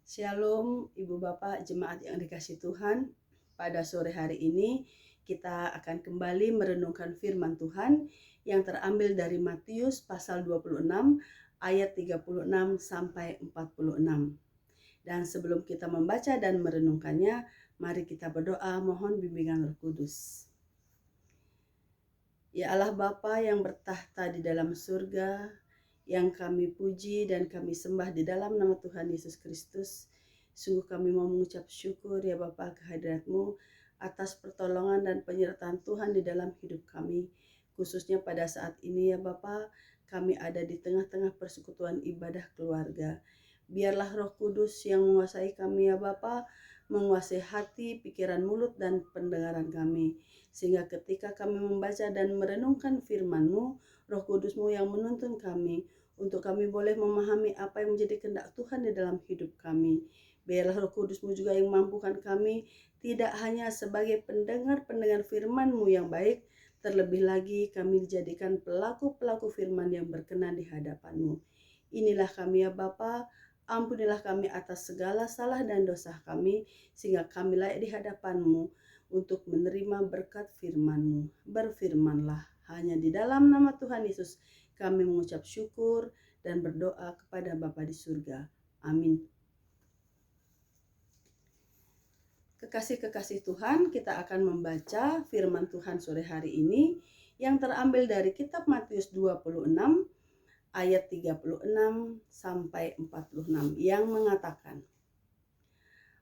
Shalom Ibu Bapak jemaat yang dikasihi Tuhan. Pada sore hari ini kita akan kembali merenungkan firman Tuhan yang terambil dari Matius pasal 26 ayat 36 sampai 46. Dan sebelum kita membaca dan merenungkannya, mari kita berdoa mohon bimbingan Roh Kudus. Ya Allah Bapa yang bertahta di dalam surga, yang kami puji dan kami sembah di dalam nama Tuhan Yesus Kristus. Sungguh kami mau mengucap syukur ya Bapa kehadirat-Mu atas pertolongan dan penyertaan Tuhan di dalam hidup kami. Khususnya pada saat ini ya Bapa, kami ada di tengah-tengah persekutuan ibadah keluarga. Biarlah Roh Kudus yang menguasai kami ya Bapa, menguasai hati, pikiran, mulut, dan pendengaran kami. Sehingga ketika kami membaca dan merenungkan firman-Mu, Roh Kudus-Mu yang menuntun kami, untuk kami boleh memahami apa yang menjadi kehendak Tuhan di dalam hidup kami. Biarlah Roh Kudus-Mu juga yang mampukan kami, tidak hanya sebagai pendengar-pendengar firman-Mu yang baik, terlebih lagi kami dijadikan pelaku-pelaku firman yang berkenan di hadapan-Mu. Inilah kami ya Bapa, ampunilah kami atas segala salah dan dosa kami, sehingga kami layak di hadapan-Mu untuk menerima berkat firman-Mu. Berfirmanlah, hanya di dalam nama Tuhan Yesus kami mengucap syukur dan berdoa kepada Bapa di surga. Amin. Kekasih-kekasih Tuhan, kita akan membaca firman Tuhan sore hari ini yang terambil dari kitab Matius 26 ayat 36 sampai 46 yang mengatakan,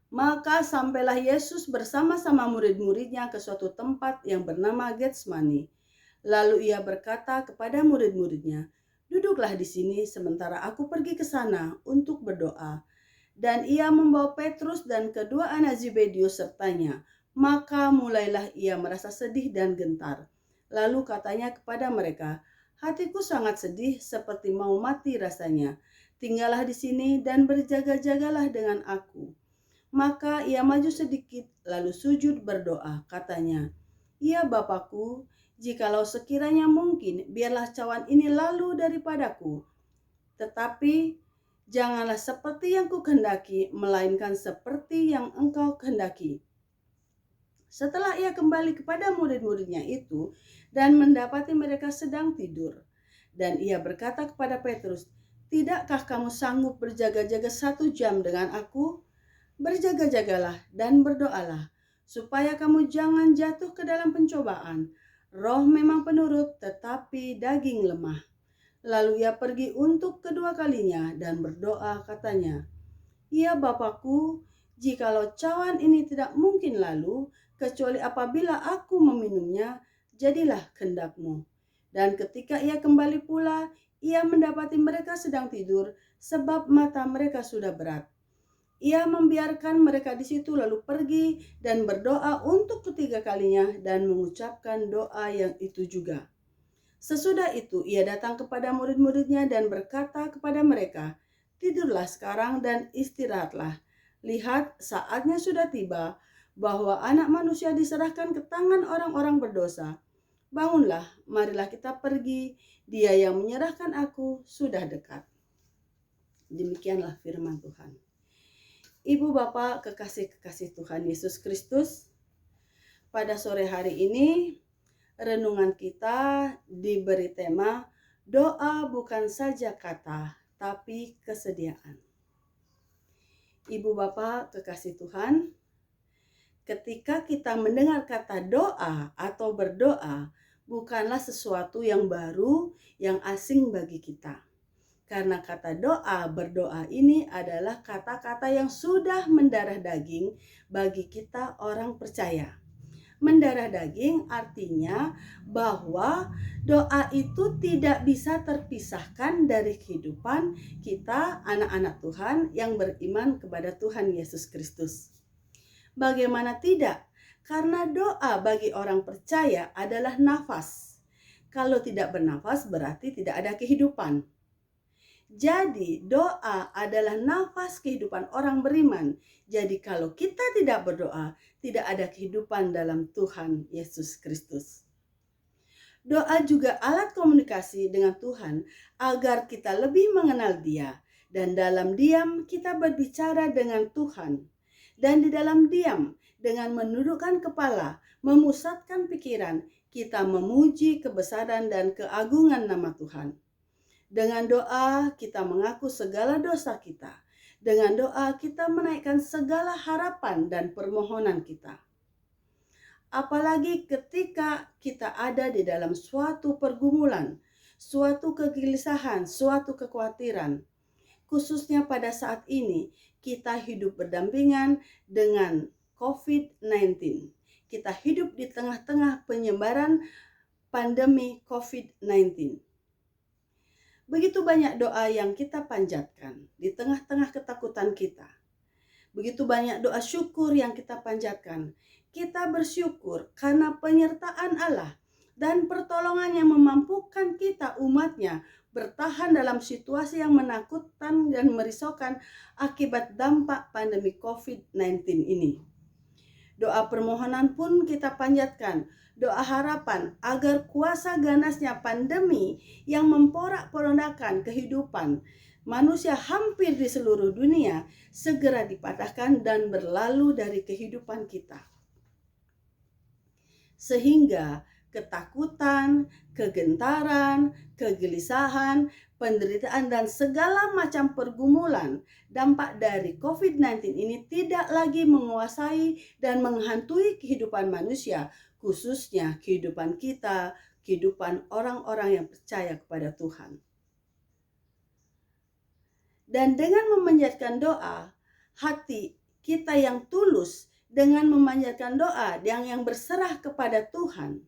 maka sampailah Yesus bersama-sama murid-muridnya ke suatu tempat yang bernama Getsemani. Lalu ia berkata kepada murid-muridnya, duduklah di sini sementara aku pergi ke sana untuk berdoa. Dan ia membawa Petrus dan kedua anak Zebedius sertanya. Maka mulailah ia merasa sedih dan gentar. Lalu katanya kepada mereka, hatiku sangat sedih seperti mau mati rasanya. Tinggallah di sini dan berjaga-jagalah dengan aku. Maka ia maju sedikit lalu sujud berdoa, katanya, ya Bapakku, jikalau sekiranya mungkin, biarlah cawan ini lalu daripadaku. Tetapi janganlah seperti yang kukehendaki, melainkan seperti yang Engkau kehendaki. Setelah ia kembali kepada murid-muridnya itu dan mendapati mereka sedang tidur, dan ia berkata kepada Petrus, tidakkah kamu sanggup berjaga-jaga 1 jam dengan aku? Berjaga-jagalah dan berdoalah, supaya kamu jangan jatuh ke dalam pencobaan. Roh memang penurut, tetapi daging lemah. Lalu ia pergi untuk kedua kalinya dan berdoa, katanya, ya Bapakku, jikalau cawan ini tidak mungkin lalu, kecuali apabila aku meminumnya, jadilah kehendak-Mu. Dan ketika ia kembali pula, ia mendapati mereka sedang tidur, sebab mata mereka sudah berat. Ia membiarkan mereka di situ lalu pergi dan berdoa untuk ketiga kalinya dan mengucapkan doa yang itu juga. Sesudah itu ia datang kepada murid-muridnya dan berkata kepada mereka, tidurlah sekarang dan istirahatlah. Lihat, saatnya sudah tiba bahwa anak manusia diserahkan ke tangan orang-orang berdosa. Bangunlah, marilah kita pergi, dia yang menyerahkan aku sudah dekat. Demikianlah firman Tuhan. Ibu Bapak kekasih-kekasih Tuhan Yesus Kristus, pada sore hari ini renungan kita diberi tema doa bukan saja kata tapi kesediaan. Ibu Bapak kekasih Tuhan, ketika kita mendengar kata doa atau berdoa bukanlah sesuatu yang baru, yang asing bagi kita. Karena kata doa, berdoa ini adalah kata-kata yang sudah mendarah daging bagi kita orang percaya. Mendarah daging artinya bahwa doa itu tidak bisa terpisahkan dari kehidupan kita anak-anak Tuhan yang beriman kepada Tuhan Yesus Kristus. Bagaimana tidak? Karena doa bagi orang percaya adalah nafas. Kalau tidak bernafas berarti tidak ada kehidupan. Jadi doa adalah nafas kehidupan orang beriman. Jadi kalau kita tidak berdoa, tidak ada kehidupan dalam Tuhan Yesus Kristus. Doa juga alat komunikasi dengan Tuhan agar kita lebih mengenal Dia. Dan dalam diam kita berbicara dengan Tuhan. Dan di dalam diam, dengan menundukkan kepala, memusatkan pikiran, kita memuji kebesaran dan keagungan nama Tuhan. Dengan doa kita mengaku segala dosa kita. Dengan doa kita menaikkan segala harapan dan permohonan kita. Apalagi ketika kita ada di dalam suatu pergumulan, suatu kegelisahan, suatu kekhawatiran. Khususnya pada saat ini kita hidup berdampingan dengan COVID-19. Kita hidup di tengah-tengah penyebaran pandemi COVID-19. Begitu banyak doa yang kita panjatkan di tengah-tengah ketakutan kita. Begitu banyak doa syukur yang kita panjatkan. Kita bersyukur karena penyertaan Allah dan pertolongannya memampukan kita umatnya bertahan dalam situasi yang menakutkan dan merisaukan akibat dampak pandemi COVID-19 ini. Doa permohonan pun kita panjatkan, doa harapan agar kuasa ganasnya pandemi yang memporak-porandakan kehidupan manusia hampir di seluruh dunia segera dipatahkan dan berlalu dari kehidupan kita. Sehingga ketakutan, kegentaran, kegelisahan, penderitaan dan segala macam pergumulan dampak dari COVID-19 ini tidak lagi menguasai dan menghantui kehidupan manusia, khususnya kehidupan kita, kehidupan orang-orang yang percaya kepada Tuhan. Dan dengan memanjatkan doa, hati kita yang tulus dengan memanjatkan doa yang berserah kepada Tuhan.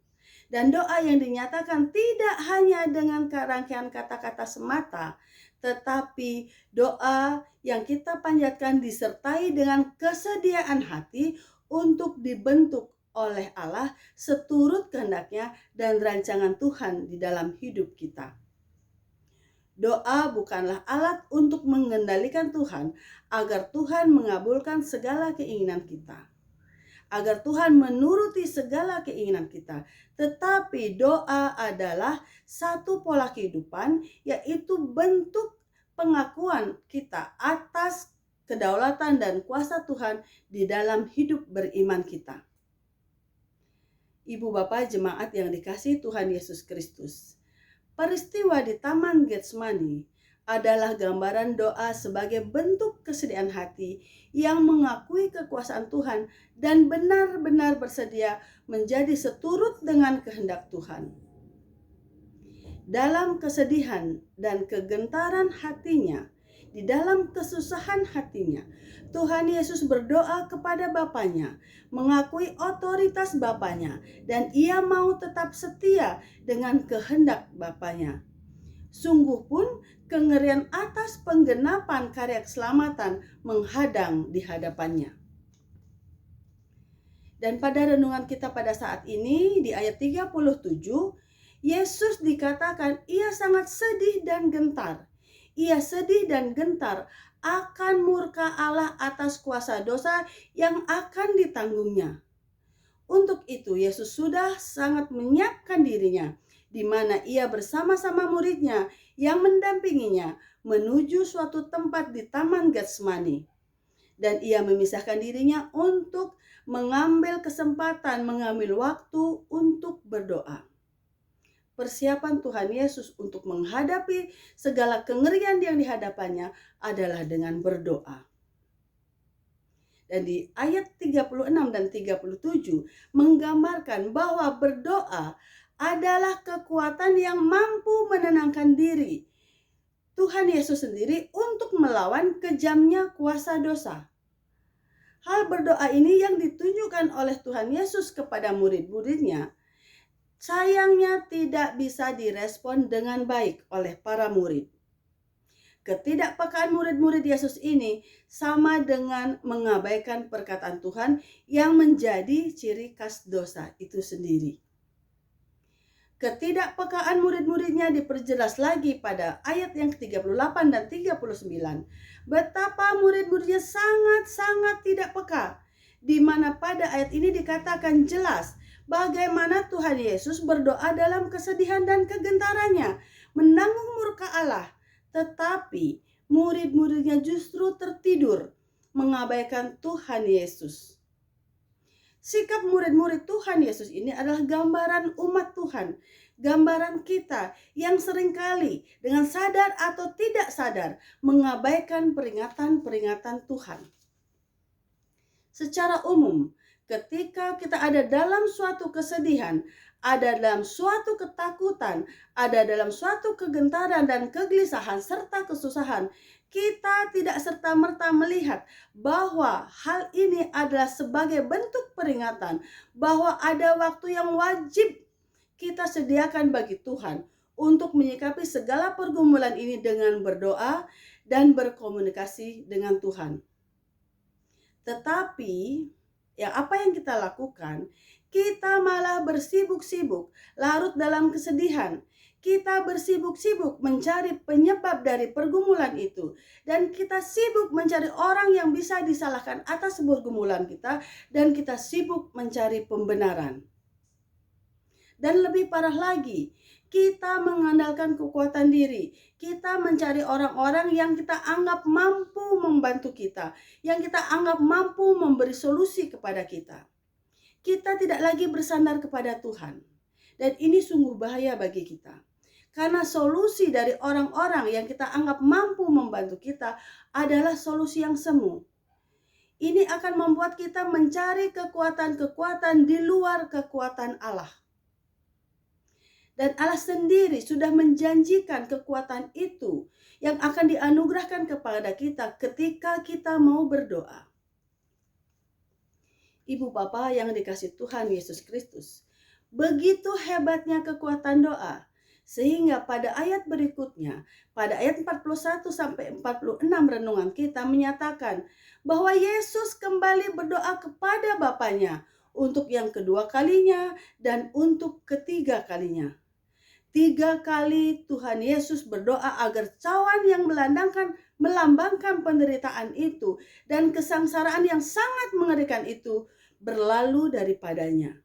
Dan doa yang dinyatakan tidak hanya dengan rangkaian kata-kata semata, tetapi doa yang kita panjatkan disertai dengan kesediaan hati untuk dibentuk oleh Allah seturut kehendaknya dan rancangan Tuhan di dalam hidup kita. Doa bukanlah alat untuk mengendalikan Tuhan agar Tuhan mengabulkan segala keinginan kita, agar Tuhan menuruti segala keinginan kita. Tetapi doa adalah satu pola kehidupan, yaitu bentuk pengakuan kita atas kedaulatan dan kuasa Tuhan di dalam hidup beriman kita. Ibu Bapak jemaat yang dikasihi Tuhan Yesus Kristus, peristiwa di Taman Getsemani adalah gambaran doa sebagai bentuk kesediaan hati yang mengakui kekuasaan Tuhan dan benar-benar bersedia menjadi seturut dengan kehendak Tuhan. Dalam kesedihan dan kegentaran hatinya, di dalam kesusahan hatinya, Tuhan Yesus berdoa kepada Bapanya, mengakui otoritas Bapanya, dan ia mau tetap setia dengan kehendak Bapanya. Sungguh pun kengerian atas penggenapan karya keselamatan menghadang di hadapannya. Dan pada renungan kita pada saat ini di ayat 37, Yesus dikatakan ia sangat sedih dan gentar. Ia sedih dan gentar akan murka Allah atas kuasa dosa yang akan ditanggungnya. Untuk itu Yesus sudah sangat menyiapkan dirinya, di mana ia bersama-sama muridnya yang mendampinginya menuju suatu tempat di Taman Getsemani. Dan ia memisahkan dirinya untuk mengambil kesempatan, mengambil waktu untuk berdoa. Persiapan Tuhan Yesus untuk menghadapi segala kengerian yang dihadapannya adalah dengan berdoa. Dan di ayat 36 dan 37 menggambarkan bahwa berdoa adalah kekuatan yang mampu menenangkan diri Tuhan Yesus sendiri untuk melawan kejamnya kuasa dosa. Hal berdoa ini yang ditunjukkan oleh Tuhan Yesus kepada murid-muridnya, sayangnya tidak bisa direspon dengan baik oleh para murid. Ketidakpekaan murid-murid Yesus ini sama dengan mengabaikan perkataan Tuhan yang menjadi ciri khas dosa itu sendiri. Ketidakpekaan murid-muridnya diperjelas lagi pada ayat yang ke-38 dan 39. Betapa murid-muridnya sangat-sangat tidak peka, di mana pada ayat ini dikatakan jelas bagaimana Tuhan Yesus berdoa dalam kesedihan dan kegentarannya, menanggung murka Allah. Tetapi murid-muridnya justru tertidur mengabaikan Tuhan Yesus. Sikap murid-murid Tuhan Yesus ini adalah gambaran umat Tuhan, gambaran kita yang seringkali dengan sadar atau tidak sadar mengabaikan peringatan-peringatan Tuhan. Secara umum, ketika kita ada dalam suatu kesedihan, ada dalam suatu ketakutan, ada dalam suatu kegentaran dan kegelisahan serta kesusahan, kita tidak serta-merta melihat bahwa hal ini adalah sebagai bentuk peringatan bahwa ada waktu yang wajib kita sediakan bagi Tuhan untuk menyikapi segala pergumulan ini dengan berdoa dan berkomunikasi dengan Tuhan. Tetapi ya apa yang kita lakukan? Kita malah bersibuk-sibuk, larut dalam kesedihan. Kita bersibuk-sibuk mencari penyebab dari pergumulan itu. Dan kita sibuk mencari orang yang bisa disalahkan atas pergumulan kita. Dan kita sibuk mencari pembenaran. Dan lebih parah lagi, kita mengandalkan kekuatan diri. Kita mencari orang-orang yang kita anggap mampu membantu kita. Yang kita anggap mampu memberi solusi kepada kita. Kita tidak lagi bersandar kepada Tuhan. Dan ini sungguh bahaya bagi kita. Karena solusi dari orang-orang yang kita anggap mampu membantu kita adalah solusi yang semu. Ini akan membuat kita mencari kekuatan-kekuatan di luar kekuatan Allah. Dan Allah sendiri sudah menjanjikan kekuatan itu yang akan dianugerahkan kepada kita ketika kita mau berdoa. Ibu Bapa yang dikasihi Tuhan Yesus Kristus, begitu hebatnya kekuatan doa. Sehingga pada ayat berikutnya, pada ayat 41 sampai 46 renungan kita menyatakan bahwa Yesus kembali berdoa kepada Bapanya untuk yang kedua kalinya dan untuk ketiga kalinya. 3 kali Tuhan Yesus berdoa agar cawan yang melambangkan penderitaan itu dan kesengsaraan yang sangat mengerikan itu berlalu daripadanya.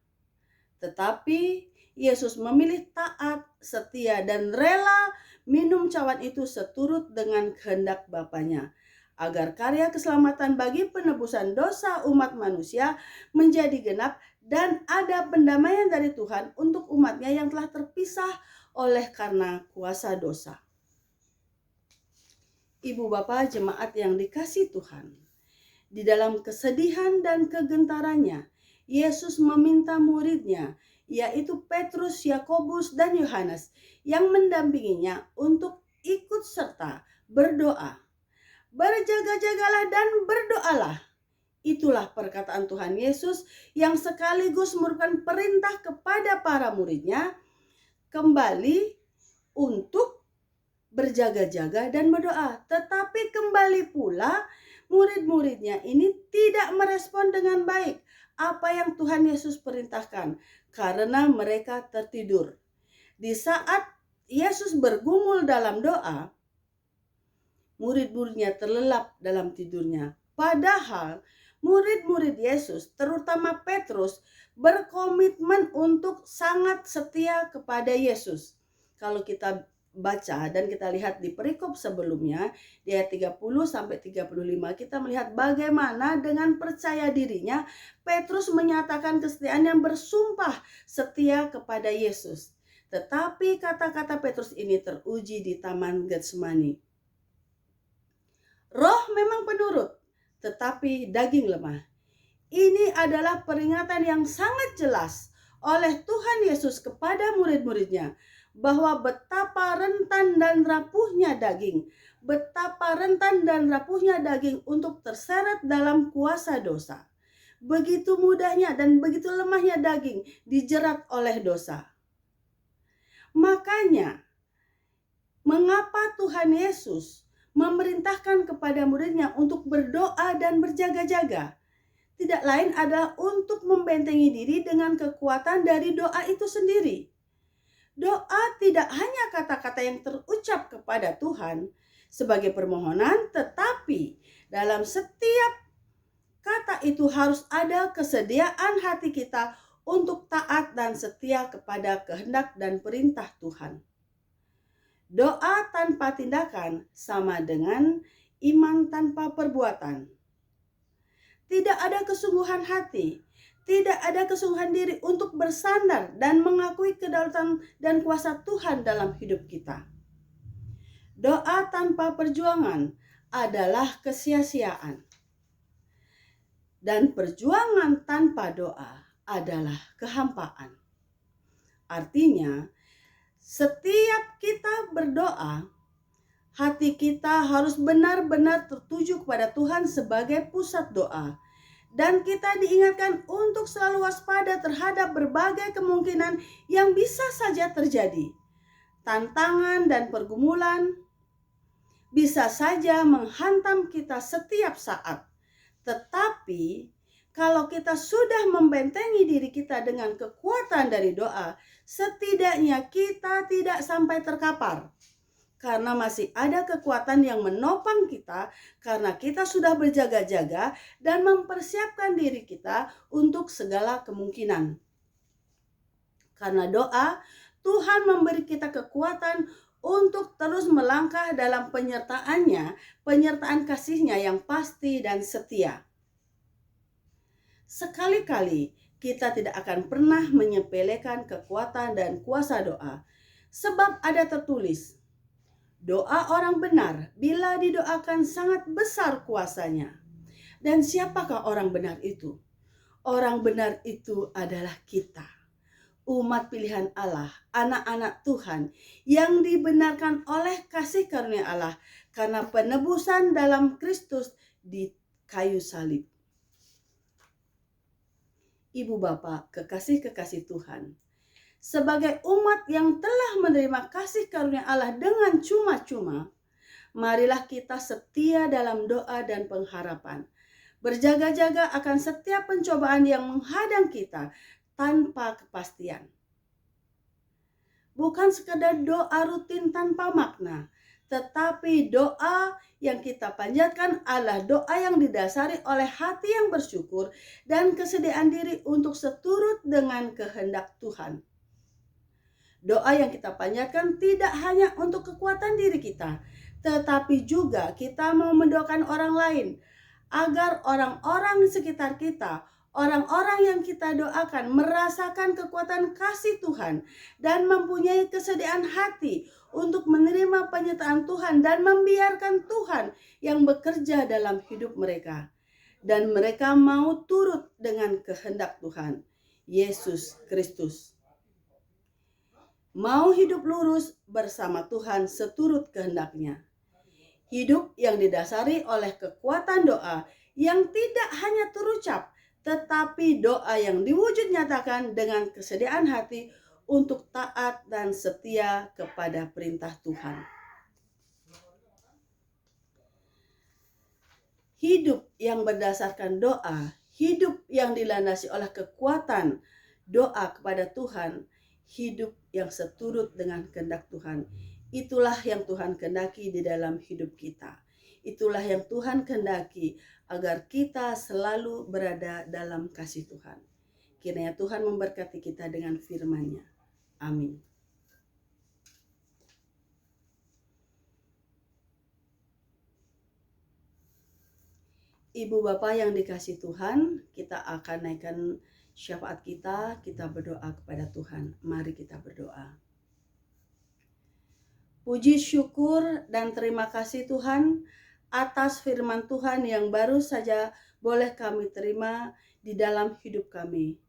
Tetapi Yesus memilih taat, setia, dan rela minum cawan itu seturut dengan kehendak Bapanya, agar karya keselamatan bagi penebusan dosa umat manusia menjadi genap dan ada pendamaian dari Tuhan untuk umatnya yang telah terpisah oleh karena kuasa dosa. Ibu Bapa jemaat yang dikasihi Tuhan, di dalam kesedihan dan kegentarannya, Yesus meminta muridnya, yaitu Petrus, Yakobus, dan Yohanes, yang mendampinginya untuk ikut serta berdoa. Berjaga-jagalah dan berdoalah. Itulah perkataan Tuhan Yesus yang sekaligus merupakan perintah kepada para muridnya kembali untuk berjaga-jaga dan berdoa. Tetapi kembali pula murid-muridnya ini tidak merespon dengan baik apa yang Tuhan Yesus perintahkan karena mereka tertidur. Di saat Yesus bergumul dalam doa, murid-muridnya terlelap dalam tidurnya. Padahal murid-murid Yesus, terutama Petrus, berkomitmen untuk sangat setia kepada Yesus. Kalau kita baca dan kita lihat di perikop sebelumnya di ayat 30 sampai 35 kita melihat bagaimana dengan percaya dirinya Petrus menyatakan kesetiaan yang bersumpah setia kepada Yesus. Tetapi kata-kata Petrus ini teruji di Taman Getsemani. Roh memang penurut, tetapi daging lemah. Ini adalah peringatan yang sangat jelas oleh Tuhan Yesus kepada murid-muridnya bahwa betapa rentan dan rapuhnya daging, betapa rentan dan rapuhnya daging untuk terseret dalam kuasa dosa. Begitu mudahnya dan begitu lemahnya daging dijerat oleh dosa. Makanya, mengapa Tuhan Yesus memerintahkan kepada muridnya untuk berdoa dan berjaga-jaga? Tidak lain adalah untuk membentengi diri dengan kekuatan dari doa itu sendiri. Doa tidak hanya kata-kata yang terucap kepada Tuhan sebagai permohonan, tetapi dalam setiap kata itu harus ada kesediaan hati kita untuk taat dan setia kepada kehendak dan perintah Tuhan. Doa tanpa tindakan sama dengan iman tanpa perbuatan. Tidak ada kesungguhan hati, tidak ada kesungguhan diri untuk bersandar dan mengakui kedaulatan dan kuasa Tuhan dalam hidup kita. Doa tanpa perjuangan adalah kesia-siaan. Dan perjuangan tanpa doa adalah kehampaan. Artinya, setiap kita berdoa, hati kita harus benar-benar tertuju kepada Tuhan sebagai pusat doa. Dan kita diingatkan untuk selalu waspada terhadap berbagai kemungkinan yang bisa saja terjadi. Tantangan dan pergumulan bisa saja menghantam kita setiap saat. Tetapi kalau kita sudah membentengi diri kita dengan kekuatan dari doa, setidaknya kita tidak sampai terkapar. Karena masih ada kekuatan yang menopang kita, karena kita sudah berjaga-jaga dan mempersiapkan diri kita untuk segala kemungkinan. Karena doa, Tuhan memberi kita kekuatan untuk terus melangkah dalam penyertaan kasih-Nya yang pasti dan setia. Sekali-kali kita tidak akan pernah menyepelekan kekuatan dan kuasa doa, sebab ada tertulis, doa orang benar bila didoakan sangat besar kuasanya. Dan siapakah orang benar itu? Orang benar itu adalah kita, umat pilihan Allah, anak-anak Tuhan yang dibenarkan oleh kasih karunia Allah karena penebusan dalam Kristus di kayu salib. Ibu bapak, kekasih-kekasih Tuhan, sebagai umat yang telah menerima kasih karunia Allah dengan cuma-cuma, marilah kita setia dalam doa dan pengharapan. Berjaga-jaga akan setiap pencobaan yang menghadang kita tanpa kepastian. Bukan sekadar doa rutin tanpa makna, tetapi doa yang kita panjatkan adalah doa yang didasari oleh hati yang bersyukur dan kesediaan diri untuk seturut dengan kehendak Tuhan. Doa yang kita panjatkan tidak hanya untuk kekuatan diri kita, tetapi juga kita mau mendoakan orang lain, agar orang-orang di sekitar kita, orang-orang yang kita doakan merasakan kekuatan kasih Tuhan dan mempunyai kesediaan hati untuk menerima penyertaan Tuhan dan membiarkan Tuhan yang bekerja dalam hidup mereka. Dan mereka mau turut dengan kehendak Tuhan, Yesus Kristus. Mau hidup lurus bersama Tuhan seturut kehendak-Nya. Hidup yang didasari oleh kekuatan doa yang tidak hanya terucap, tetapi doa yang diwujud nyatakan dengan kesediaan hati untuk taat dan setia kepada perintah Tuhan. Hidup yang berdasarkan doa, hidup yang dilandasi oleh kekuatan doa kepada Tuhan, hidup yang seturut dengan kehendak Tuhan. Itulah yang Tuhan kehendaki di dalam hidup kita. Itulah yang Tuhan kehendaki agar kita selalu berada dalam kasih Tuhan. Kiranya Tuhan memberkati kita dengan firman-Nya. Amin. Ibu bapak yang dikasihi Tuhan, kita akan naikkan syafaat kita berdoa kepada Tuhan. Mari kita berdoa. Puji syukur dan terima kasih Tuhan atas firman Tuhan yang baru saja boleh kami terima di dalam hidup kami.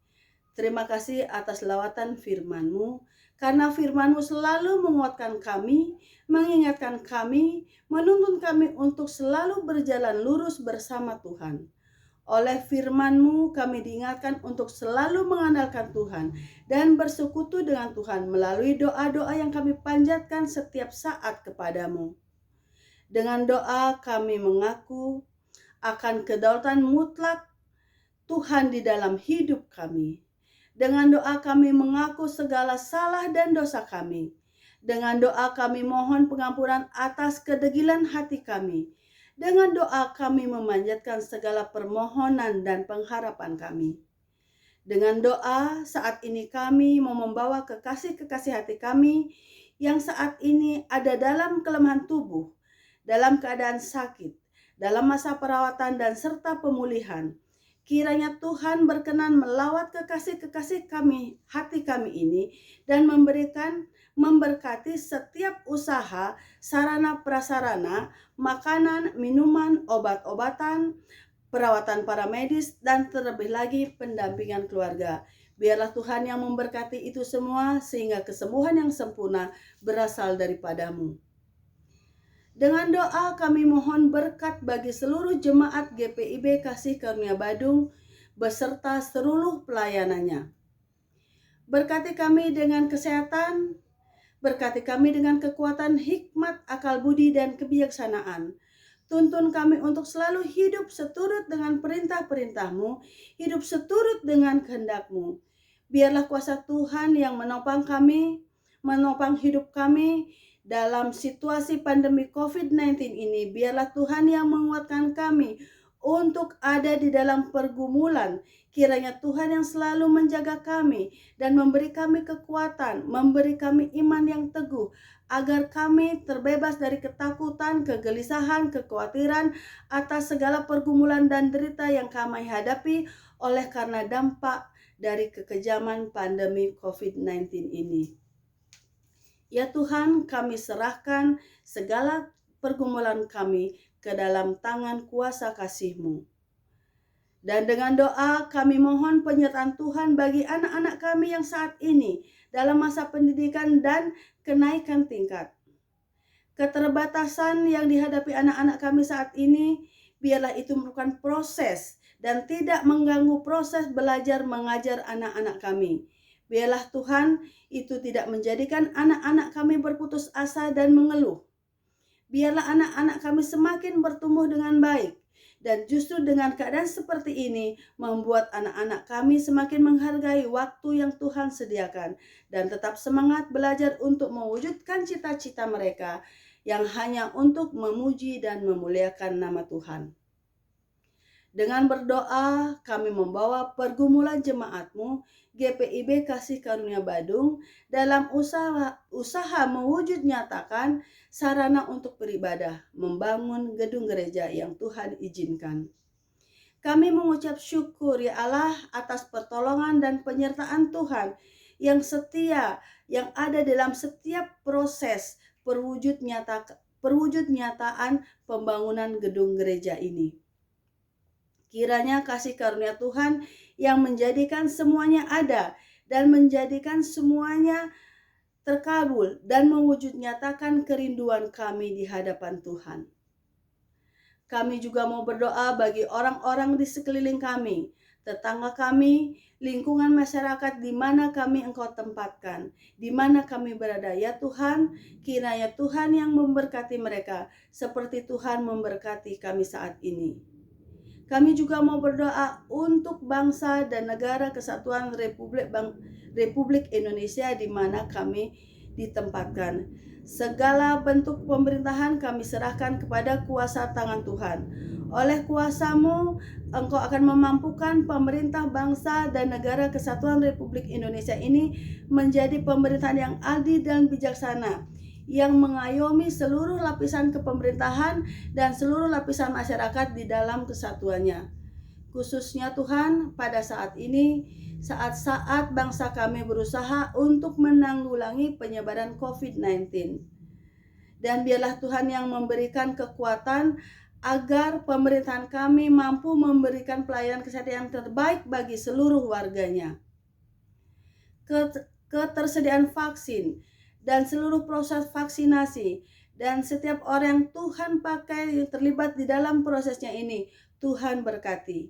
Terima kasih atas lawatan firman-Mu, karena firman-Mu selalu menguatkan kami, mengingatkan kami, menuntun kami untuk selalu berjalan lurus bersama Tuhan. Oleh firman-Mu kami diingatkan untuk selalu mengandalkan Tuhan dan bersekutu dengan Tuhan melalui doa-doa yang kami panjatkan setiap saat kepadamu. Dengan doa kami mengaku akan kedaulatan mutlak Tuhan di dalam hidup kami. Dengan doa kami mengaku segala salah dan dosa kami. Dengan doa kami mohon pengampunan atas kedegilan hati kami. Dengan doa kami memanjatkan segala permohonan dan pengharapan kami. Dengan doa saat ini kami mau membawa kekasih-kekasih hati kami yang saat ini ada dalam kelemahan tubuh, dalam keadaan sakit, dalam masa perawatan dan serta pemulihan. Kiranya Tuhan berkenan melawat kekasih-kekasih kami, hati kami ini, dan memberkati setiap usaha, sarana prasarana, makanan, minuman, obat-obatan, perawatan para medis, dan terlebih lagi pendampingan keluarga. Biarlah Tuhan yang memberkati itu semua sehingga kesembuhan yang sempurna berasal daripadamu. Dengan doa kami mohon berkat bagi seluruh jemaat GPIB Kasih Karunia Badung beserta seluruh pelayanannya. Berkati kami dengan kesehatan, berkati kami dengan kekuatan hikmat, akal budi, dan kebijaksanaan. Tuntun kami untuk selalu hidup seturut dengan perintah-perintah-Mu, hidup seturut dengan kehendak-Mu. Biarlah kuasa Tuhan yang menopang kami, menopang hidup kami, dalam situasi pandemi COVID-19 ini. Biarlah Tuhan yang menguatkan kami untuk ada di dalam pergumulan. Kiranya Tuhan yang selalu menjaga kami dan memberi kami kekuatan, memberi kami iman yang teguh, agar kami terbebas dari ketakutan, kegelisahan, kekhawatiran atas segala pergumulan dan derita yang kami hadapi oleh karena dampak dari kekejaman pandemi COVID-19 ini. Ya Tuhan, kami serahkan segala pergumulan kami ke dalam tangan kuasa kasih-Mu. Dan dengan doa kami mohon penyertaan Tuhan bagi anak-anak kami yang saat ini dalam masa pendidikan dan kenaikan tingkat. Keterbatasan yang dihadapi anak-anak kami saat ini, biarlah itu merupakan proses dan tidak mengganggu proses belajar mengajar anak-anak kami. Biarlah Tuhan itu tidak menjadikan anak-anak kami berputus asa dan mengeluh. Biarlah anak-anak kami semakin bertumbuh dengan baik. Dan justru dengan keadaan seperti ini membuat anak-anak kami semakin menghargai waktu yang Tuhan sediakan. Dan tetap semangat belajar untuk mewujudkan cita-cita mereka yang hanya untuk memuji dan memuliakan nama Tuhan. Dengan berdoa kami membawa pergumulan jemaat-Mu GPIB Kasih Karunia Badung dalam usaha mewujud nyatakan sarana untuk beribadah, membangun gedung gereja yang Tuhan izinkan. Kami mengucap syukur ya Allah atas pertolongan dan penyertaan Tuhan yang setia yang ada dalam setiap proses perwujud nyataan pembangunan gedung gereja ini. Kiranya kasih karunia Tuhan yang menjadikan semuanya ada dan menjadikan semuanya terkabul dan mewujud nyatakan kerinduan kami di hadapan Tuhan. Kami juga mau berdoa bagi orang-orang di sekeliling kami, tetangga kami, lingkungan masyarakat di mana kami Engkau tempatkan, di mana kami berada. Ya Tuhan, kiranya Tuhan yang memberkati mereka seperti Tuhan memberkati kami saat ini. Kami juga mau berdoa untuk bangsa dan negara kesatuan Republik Indonesia di mana kami ditempatkan. Segala bentuk pemerintahan kami serahkan kepada kuasa tangan Tuhan. Oleh kuasa-Mu, Engkau akan memampukan pemerintah bangsa dan negara kesatuan Republik Indonesia ini menjadi pemerintahan yang adil dan bijaksana, yang mengayomi seluruh lapisan kepemerintahan dan seluruh lapisan masyarakat di dalam kesatuannya. Khususnya Tuhan pada saat ini, saat-saat bangsa kami berusaha untuk menanggulangi penyebaran COVID-19. Dan biarlah Tuhan yang memberikan kekuatan agar pemerintahan kami mampu memberikan pelayanan kesehatan yang terbaik bagi seluruh warganya. Ketersediaan vaksin dan seluruh proses vaksinasi dan setiap orang yang Tuhan pakai yang terlibat di dalam prosesnya ini, Tuhan berkati.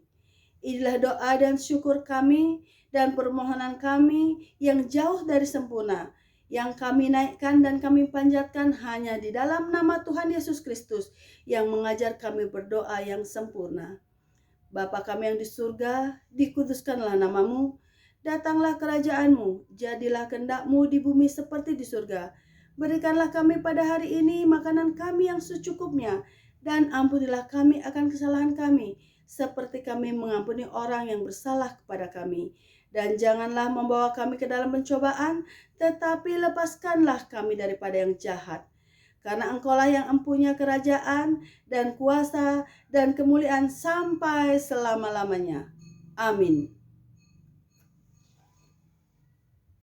Inilah doa dan syukur kami dan permohonan kami yang jauh dari sempurna, yang kami naikkan dan kami panjatkan hanya di dalam nama Tuhan Yesus Kristus yang mengajar kami berdoa yang sempurna. Bapa kami yang di surga, dikuduskanlah nama-Mu. Datanglah kerajaan-Mu, jadilah kehendak-Mu di bumi seperti di surga. Berikanlah kami pada hari ini makanan kami yang secukupnya, dan ampunilah kami akan kesalahan kami, seperti kami mengampuni orang yang bersalah kepada kami. Dan janganlah membawa kami ke dalam pencobaan, tetapi lepaskanlah kami daripada yang jahat. Karena Engkaulah yang empunya kerajaan dan kuasa dan kemuliaan sampai selama-lamanya. Amin.